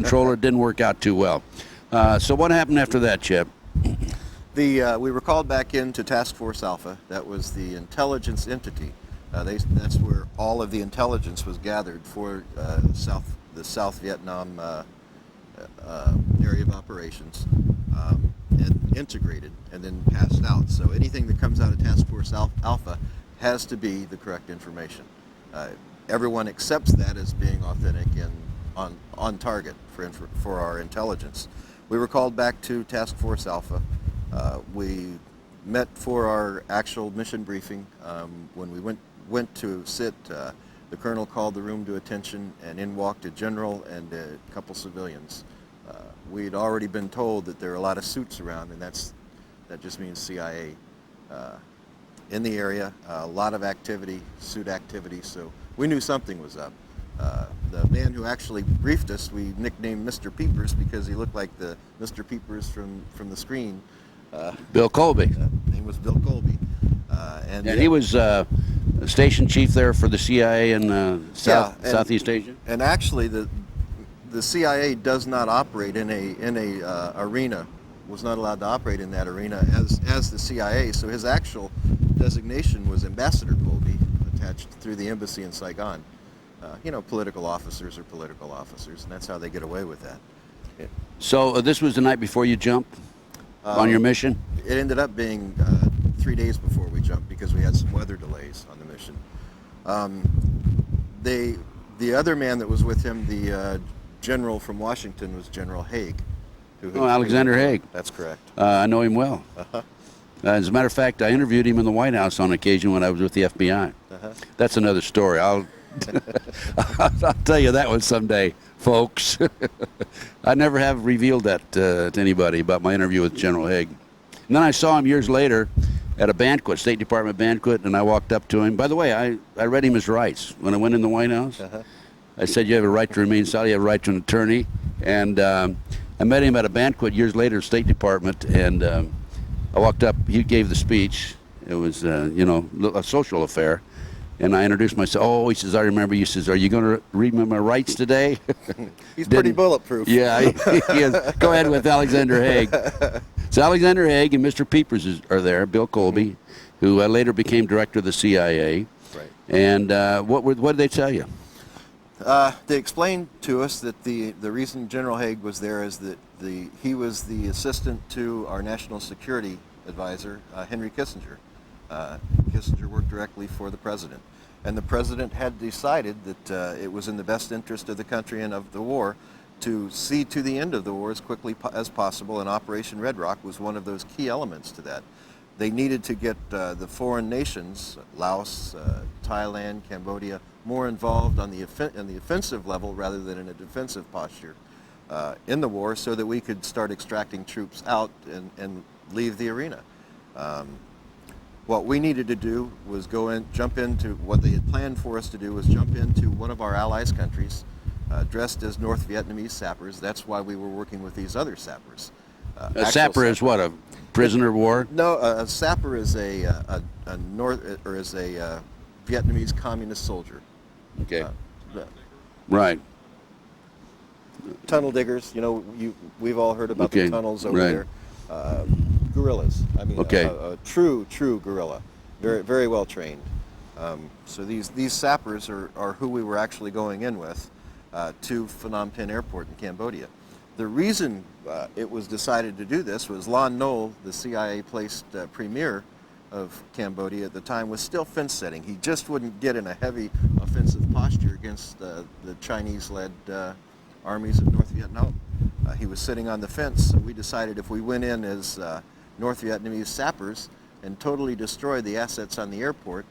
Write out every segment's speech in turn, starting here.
controller. It didn't work out too well. So what happened after that, Chip? We were called back into Task Force Alpha. That was the intelligence entity. That's where all of the intelligence was gathered for the South Vietnam area of operations, and integrated and then passed out. So anything that comes out of Task Force Alpha has to be the correct information. Everyone accepts that as being authentic and on target for our intelligence. We were called back to Task Force Alpha. We met for our actual mission briefing. When we went to sit, the colonel called the room to attention, and in walked a general and a couple civilians. We'd already been told that there are a lot of suits around, and that just means CIA in the area. A lot of activity, suit activity, so we knew something was up. The man who actually briefed us, we nicknamed Mr. Peepers because he looked like the Mr. Peepers from the screen. Bill Colby. Name was Bill Colby. And he was station chief there for the CIA in Southeast Asia? And actually, the CIA does not operate in a arena, was not allowed to operate in that arena as the CIA, so his actual designation was Ambassador Colby, attached through the embassy in Saigon. Political officers are political officers, and that's how they get away with that. So this was the night before you jumped on your mission? It ended up being 3 days before we jumped because we had some weather delays on the mission. The other man that was with him, the general from Washington, was General Haig. Alexander Haig. That's correct. I know him well. Uh-huh. As a matter of fact, I interviewed him in the White House on occasion when I was with the FBI. Uh-huh. That's another story. I'll tell you that one someday, folks. I never have revealed that to anybody about my interview with General Haig. And then I saw him years later at a banquet, State Department banquet, and I walked up to him. By the way, I read him his rights when I went in the White House. Uh-huh. I said, you have a right to remain silent, you have a right to an attorney. And I met him at a banquet years later, State Department, and I walked up, he gave the speech. It was, a social affair. And I introduced myself. Oh, he says, I remember you. He says, are you going to read me my rights today? He's pretty bulletproof. Yeah, he is. Go ahead with Alexander Haig. So Alexander Haig and Mr. Peepers are there, Bill Colby, who later became director of the CIA. Right. And what did they tell you? They explained to us that the reason General Haig was there is that he was the assistant to our national security advisor, Henry Kissinger. Kissinger worked directly for the president. And the president had decided that it was in the best interest of the country and of the war to see to the end of the war as quickly as possible, and Operation Red Rock was one of those key elements to that. They needed to get the foreign nations, Laos, Thailand, Cambodia, more involved on the offensive level rather than in a defensive posture in the war, so that we could start extracting troops out and leave the arena. What we needed to do was jump into what they had planned for us to do was jump into one of our allies' countries, dressed as North Vietnamese sappers. That's why we were working with these other sappers. A sapper is what, a prisoner of war? No, a sapper is a Vietnamese communist soldier. Okay. Right. Tunnel diggers. We've all heard about the tunnels over there. Guerrillas. I mean, a true guerrilla, very, very well trained. So these sappers are who we were actually going in with to Phnom Penh Airport in Cambodia. The reason it was decided to do this was Lon Nol, the CIA-placed premier of Cambodia at the time, was still fence setting. He just wouldn't get in a heavy offensive posture against the Chinese-led armies of North Vietnam. He was sitting on the fence, so we decided if we went in as North Vietnamese sappers and totally destroyed the assets on the airport,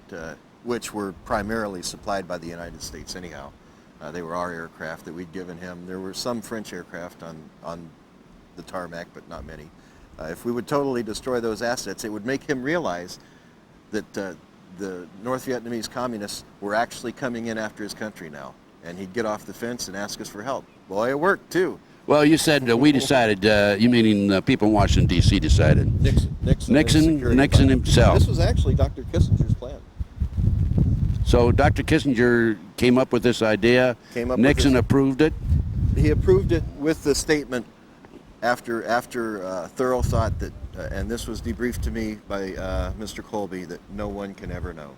which were primarily supplied by the United States anyhow. They were our aircraft that we'd given him. There were some French aircraft on the tarmac, but not many. If we would totally destroy those assets, it would make him realize that the North Vietnamese communists were actually coming in after his country now. And he'd get off the fence and ask us for help. Boy, it worked too. Well, you said we decided, you meaning people in Washington, D.C. decided. Nixon himself. This was actually Dr. Kissinger's plan. So Dr. Kissinger came up with this idea. Nixon approved it. he approved it with the statement after thorough thought that, and this was debriefed to me by Mr. Colby, that no one can ever know.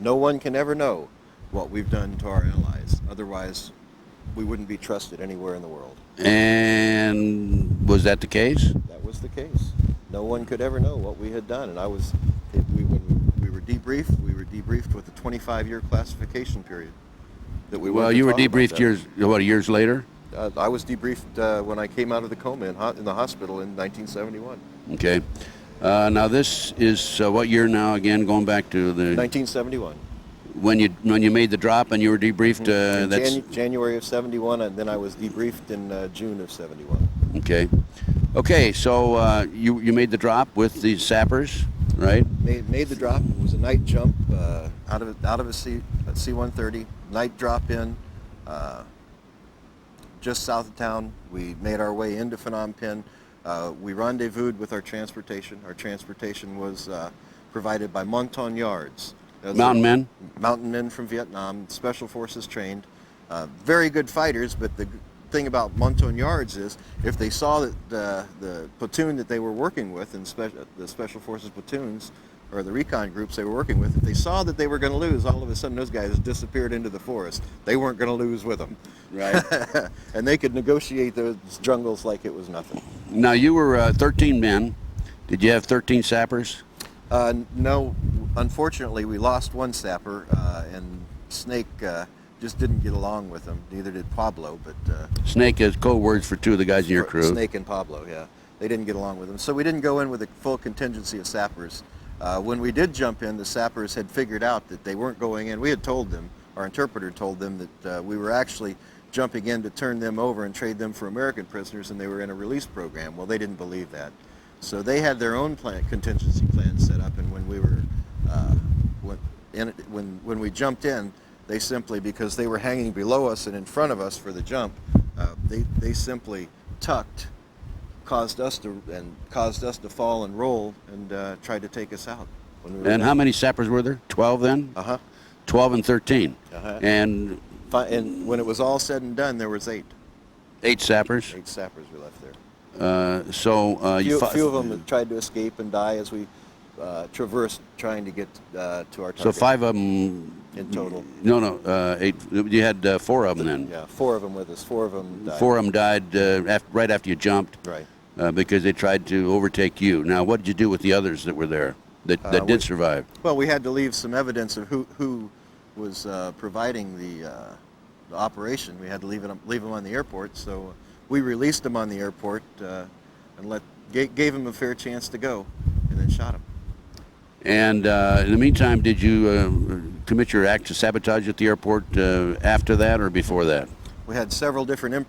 No one can ever know what we've done to our allies. Otherwise, we wouldn't be trusted anywhere in the world. And was that the case? That was the case. No one could ever know what we had done. And when we were debriefed with a 25-year classification period. That we Well, you were debriefed years later? I was debriefed when I came out of the coma in the hospital in 1971. Okay. Now this is what year now again? Going back to the 1971. When you made the drop and you were debriefed. That's January of '71, and then I was debriefed in June of '71. Okay. Okay. So you made the drop with the sappers, right? Made the drop. It was a night jump out of a C-130. Night drop in. Just south of town. We made our way into Phnom Penh. We rendezvoused with our transportation. Our transportation was provided by Montagnards. Mountain men? Mountain men from Vietnam, special forces trained. Very good fighters, but the thing about Montagnards is if they saw that the platoon that they were working with, and the special forces platoons, or the recon groups they were working with, if they saw that they were going to lose, all of a sudden those guys disappeared into the forest. They weren't going to lose with them. Right. And they could negotiate those jungles like it was nothing. Now you were 13 men. Did you have 13 sappers? No, unfortunately we lost one sapper, and Snake just didn't get along with him. Neither did Pablo, but... Snake is code words for two of the guys in your crew. Snake and Pablo, yeah. They didn't get along with him. So we didn't go in with a full contingency of sappers. When we did jump in, the sappers had figured out that they weren't going in. We had told them, our interpreter told them that we were actually jumping in to turn them over and trade them for American prisoners, and they were in a release program. Well, they didn't believe that. So they had their own contingency plan set up, and when we were when we jumped in, they simply, because they were hanging below us and in front of us for the jump, they simply tucked, caused us to fall and roll, and tried to take us out. And how many sappers were there? 12 then? 12 and 13. And when it was all said and done, there was 8. 8 sappers? 8 sappers were left there. Few of them tried to escape and die as we traversed trying to get to our target. So 5 of them in total. No, 8. You had 4 of them then. Yeah, 4 of them with us. 4 of them died. 4 of them died right after you jumped. Right. Because they tried to overtake you. Now, what did you do with the others that were there that did survive? Well, we had to leave some evidence of who was providing the operation. We had to leave them on the airport, so we released them on the airport and gave them a fair chance to go, and then shot them. And in the meantime, did you commit your act of sabotage at the airport after that or before that? We had several different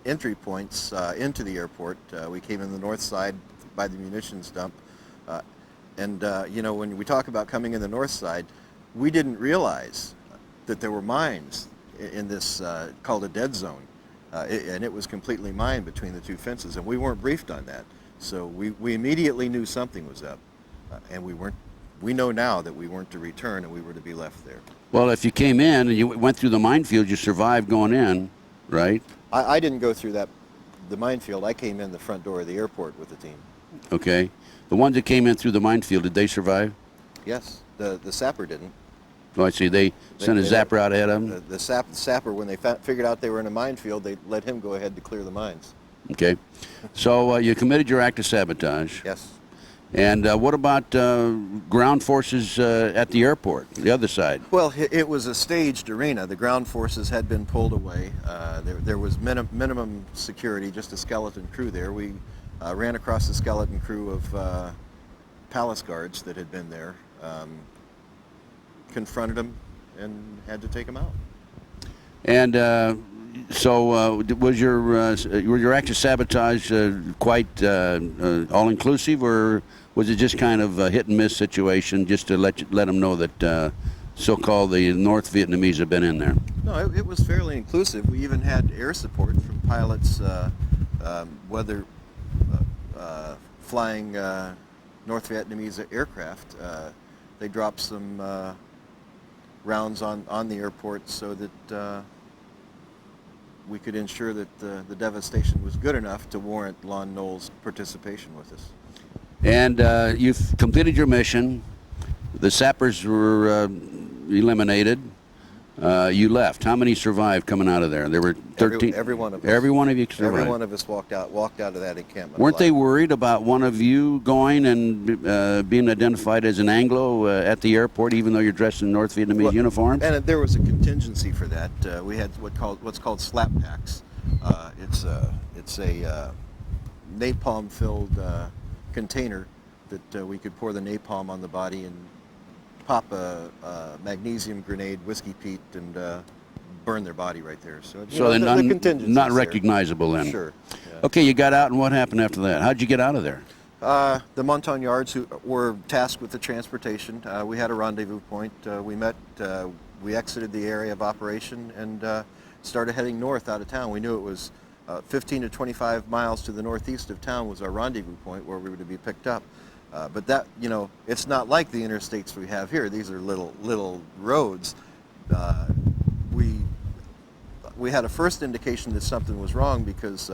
entry points into the airport. We came in the north side by the munitions dump. When we talk about coming in the north side, we didn't realize that there were mines in this called a dead zone. And it was completely mined between the two fences, and we weren't briefed on that. So we immediately knew something was up, and we know now that we weren't to return and we were to be left there. Well, if you came in and you went through the minefield, you survived going in, right? I didn't go through the minefield. I came in the front door of the airport with the team. Okay. The ones that came in through the minefield, did they survive? Yes. The sapper didn't. Oh, I see. They sent a zapper out ahead of them? The sapper, when they figured out they were in a minefield, they let him go ahead to clear the mines. Okay. So you committed your act of sabotage. Yes. And what about ground forces at the airport, the other side? Well, it was a staged arena. The ground forces had been pulled away. There was minimum security, just a skeleton crew there. We ran across the skeleton crew of palace guards that had been there, confronted them, and had to take them out. And was your act of sabotage quite all-inclusive, or was it just kind of a hit-and-miss situation, just to let them know that so-called the North Vietnamese have been in there? No, it was fairly inclusive. We even had air support from pilots, whether flying North Vietnamese aircraft. They dropped some rounds on the airport so that we could ensure that the devastation was good enough to warrant Lon Noel's participation with us. And you've completed your mission. The sappers were eliminated. You left. How many survived coming out of there? There were 13. Every one of us. Every one of you survived. Every one of us walked out of that encampment. Weren't they alive. worried about one of you going and being identified as an Anglo at the airport, even though you're dressed in North Vietnamese uniforms? And there was a contingency for that. We had what's called slap packs. It's a napalm-filled container that we could pour the napalm on the body and pop a magnesium grenade, whiskey peat, and burn their body right there. So they're the contingency's not there. recognizable then. Sure. Yeah. Okay, you got out, and what happened after that? How'd you get out of there? The Montagnards, who were tasked with the transportation, we had a rendezvous point. We met. We exited the area of operation and started heading north out of town. We knew it was 15 to 25 miles to the northeast of town was our rendezvous point where we were to be picked up. But that, it's not like the interstates we have here. These are little roads. We had a first indication that something was wrong because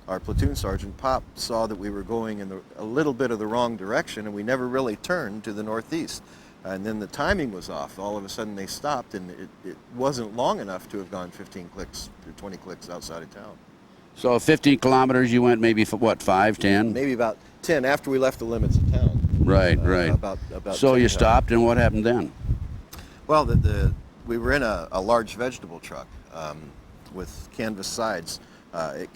our platoon sergeant, Pop, saw that we were going in a little bit of the wrong direction, and we never really turned to the northeast. And then the timing was off. All of a sudden they stopped, and it wasn't long enough to have gone 15 clicks or 20 clicks outside of town. So 15 kilometers, you went maybe, what, 5, 10? Maybe about 10 after we left the limits of town. Right, right. About so 10 you stopped, and what happened then? Well, we were in a large vegetable truck with canvas sides. It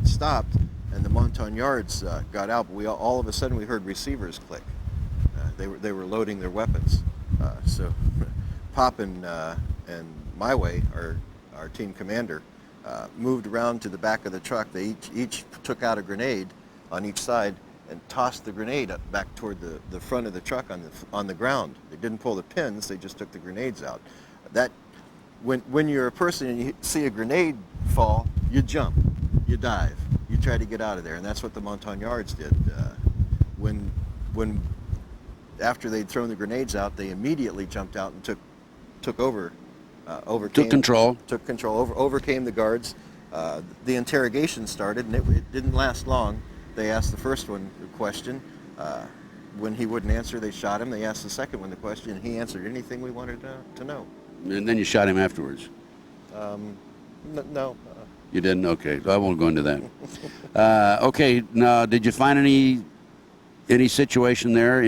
stopped, and the Montagnards got out. But all of a sudden we heard receivers click. They were loading their weapons. So Pop and my way, our team commander, moved around to the back of the truck. They each took out a grenade on each side and tossed the grenade up back toward the front of the truck on the ground. They didn't pull the pins, they just took the grenades out. When you're a person and you see a grenade fall, you jump, you dive, you try to get out of there, and that's what the Montagnards did. When after they'd thrown the grenades out, they immediately jumped out and took over. Took control, overcame the guards. The interrogation started, and it didn't last long. They asked the first one the question. When he wouldn't answer, they shot him. They asked the second one the question, and he answered anything we wanted to know. And then you shot him afterwards? No. You didn't? Okay, I won't go into that. Okay, now, did you find any situation there,